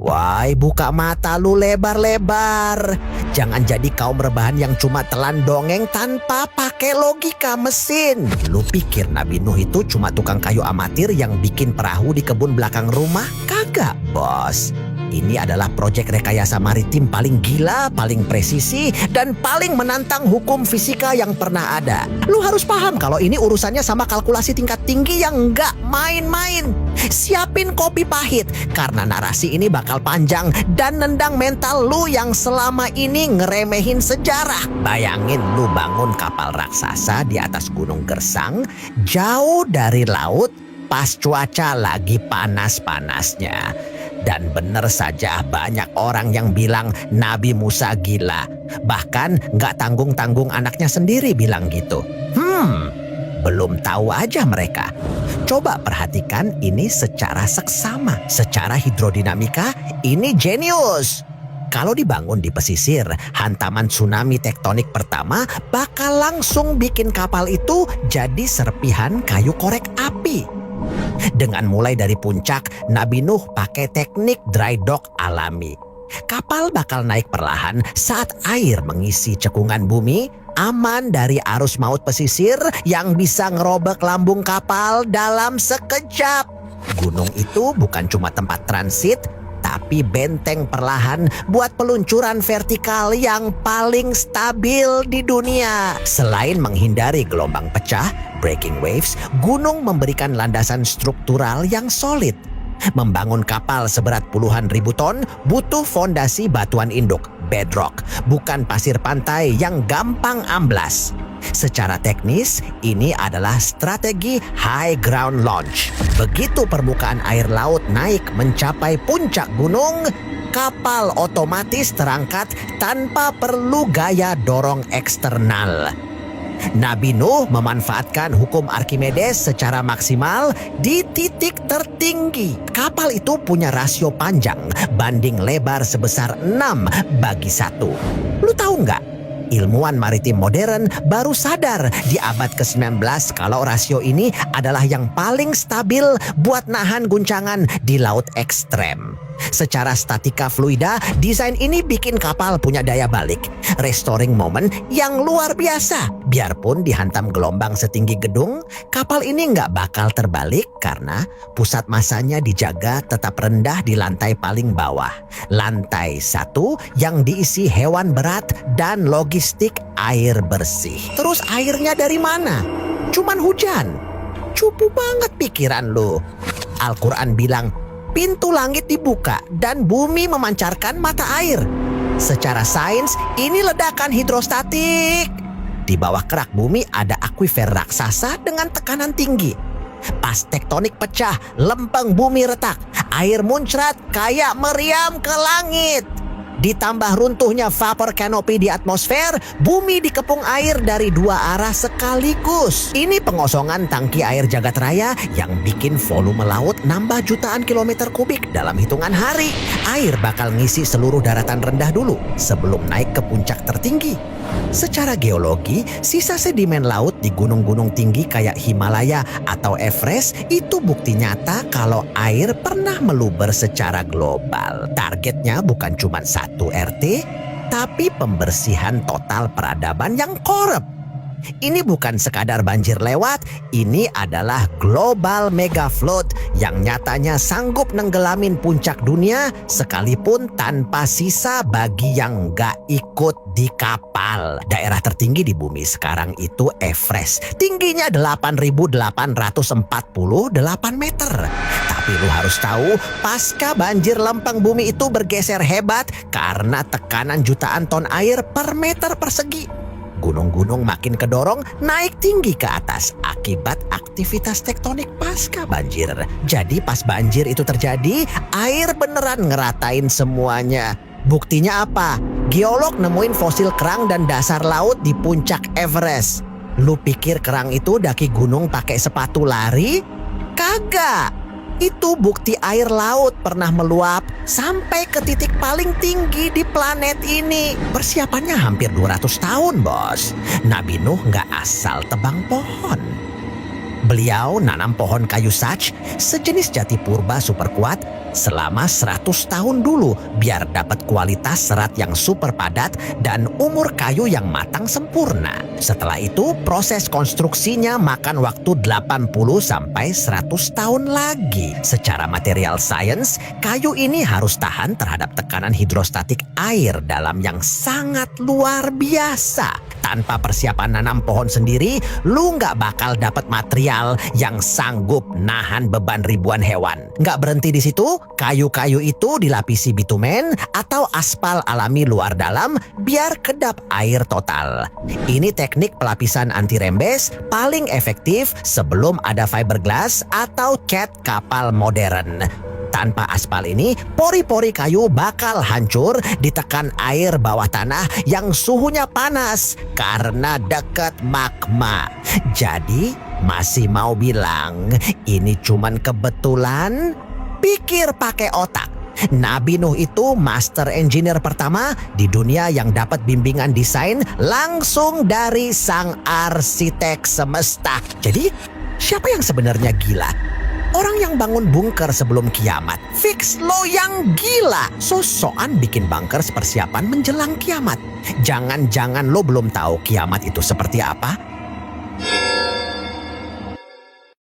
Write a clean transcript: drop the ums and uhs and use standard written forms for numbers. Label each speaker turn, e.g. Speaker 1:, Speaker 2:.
Speaker 1: Woi, buka mata lu lebar-lebar. Jangan jadi kaum rebahan yang cuma telan dongeng tanpa pakai logika mesin. Lu pikir Nabi Nuh itu cuma tukang kayu amatir yang bikin perahu di kebun belakang rumah? Kagak, bos. Ini adalah proyek rekayasa maritim paling gila, paling presisi, dan paling menantang hukum fisika yang pernah ada. Lu harus paham kalau ini urusannya sama kalkulasi tingkat tinggi yang nggak main-main. Siapin kopi pahit, karena narasi ini bakal panjang dan nendang mental lu yang selama ini ngeremehin sejarah. Bayangin lu bangun kapal raksasa di atas gunung gersang, jauh dari laut, pas cuaca lagi panas-panasnya. Dan bener saja banyak orang yang bilang Nabi Musa gila. Bahkan nggak tanggung-tanggung anaknya sendiri bilang gitu. Belum tahu aja mereka. Coba perhatikan ini secara seksama. Secara hidrodinamika ini jenius. Kalau dibangun di pesisir, hantaman tsunami tektonik pertama bakal langsung bikin kapal itu jadi serpihan kayu korek api. Dengan mulai dari puncak, Nabi Nuh pakai teknik dry dock alami. Kapal bakal naik perlahan saat air mengisi cekungan bumi, aman dari arus maut pesisir yang bisa ngerobek lambung kapal dalam sekejap. Gunung itu bukan cuma tempat transit, tapi benteng perlahan buat peluncuran vertikal yang paling stabil di dunia. Selain menghindari gelombang pecah, breaking waves, gunung memberikan landasan struktural yang solid. Membangun kapal seberat puluhan ribu ton butuh fondasi batuan induk, bedrock, bukan pasir pantai yang gampang amblas. Secara teknis, ini adalah strategi high ground launch. Begitu permukaan air laut naik mencapai puncak gunung, kapal otomatis terangkat tanpa perlu gaya dorong eksternal. Nabi Nuh memanfaatkan hukum Archimedes secara maksimal di titik tertinggi. Kapal itu punya rasio panjang banding lebar sebesar 6:1. Lu tahu nggak? Ilmuwan maritim modern baru sadar di abad ke-19 kalau rasio ini adalah yang paling stabil buat nahan guncangan di laut ekstrem. Secara statika fluida, desain ini bikin kapal punya daya balik, restoring moment yang luar biasa. Biarpun dihantam gelombang setinggi gedung, kapal ini nggak bakal terbalik karena pusat masanya dijaga tetap rendah di lantai paling bawah. Lantai 1 yang diisi hewan berat dan logistik air bersih. Terus airnya dari mana? Cuman hujan. Cupu banget pikiran lu. Al-Quran bilang, pintu langit dibuka dan bumi memancarkan mata air. Secara sains, ini ledakan hidrostatik. Di bawah kerak bumi ada akuifer raksasa dengan tekanan tinggi. Pas tektonik pecah, lempeng bumi retak. Air muncrat kayak meriam ke langit. Ditambah runtuhnya vapor canopy di atmosfer, bumi dikepung air dari dua arah sekaligus. Ini pengosongan tangki air jagat raya yang bikin volume laut nambah jutaan kilometer kubik dalam hitungan hari. Air bakal ngisi seluruh daratan rendah dulu sebelum naik ke puncak tertinggi. Secara geologi, sisa sedimen laut di gunung-gunung tinggi kayak Himalaya atau Everest itu bukti nyata kalau air pernah meluber secara global. Targetnya bukan cuma 1 RT, tapi pembersihan total peradaban yang korup. Ini bukan sekadar banjir lewat, ini adalah global mega flood yang nyatanya sanggup nenggelamin puncak dunia sekalipun tanpa sisa bagi yang nggak ikut di kapal. Daerah tertinggi di bumi sekarang itu Everest. Tingginya 8.848 meter. Tapi lu harus tahu, pasca banjir lempeng bumi itu bergeser hebat karena tekanan jutaan ton air per meter persegi. Gunung-gunung makin kedorong naik tinggi ke atas akibat aktivitas tektonik pasca banjir. Jadi pas banjir itu terjadi, air beneran ngeratain semuanya. Buktinya apa? Geolog nemuin fosil kerang dan dasar laut di puncak Everest. Lu pikir kerang itu daki gunung pakai sepatu lari? Kagak. Itu bukti air laut pernah meluap sampai ke titik paling tinggi di planet ini. Persiapannya hampir 200 tahun, bos. Nabi Nuh nggak asal tebang pohon. Beliau nanam pohon kayu sach, sejenis jati purba super kuat, selama 100 tahun dulu biar dapat kualitas serat yang super padat dan umur kayu yang matang sempurna. Setelah itu proses konstruksinya makan waktu 80 sampai 100 tahun lagi. Secara material science, kayu ini harus tahan terhadap tekanan hidrostatik air dalam yang sangat luar biasa. Tanpa persiapan nanam pohon sendiri, lu nggak bakal dapat material yang sanggup nahan beban ribuan hewan. Nggak berhenti di situ, kayu-kayu itu dilapisi bitumen atau aspal alami luar dalam biar kedap air total. Ini teknik pelapisan anti rembes paling efektif sebelum ada fiberglass atau cat kapal modern. Tanpa aspal ini, pori-pori kayu bakal hancur ditekan air bawah tanah yang suhunya panas karena dekat magma. Jadi, masih mau bilang ini cuman kebetulan? Pikir pakai otak. Nabi Nuh itu master engineer pertama di dunia yang dapat bimbingan desain langsung dari sang arsitek semesta. Jadi, siapa yang sebenarnya gila? Orang yang bangun bunker sebelum kiamat. Fix lo yang gila. So-soan bikin bunkers persiapan menjelang kiamat. Jangan-jangan lo belum tahu kiamat itu seperti apa?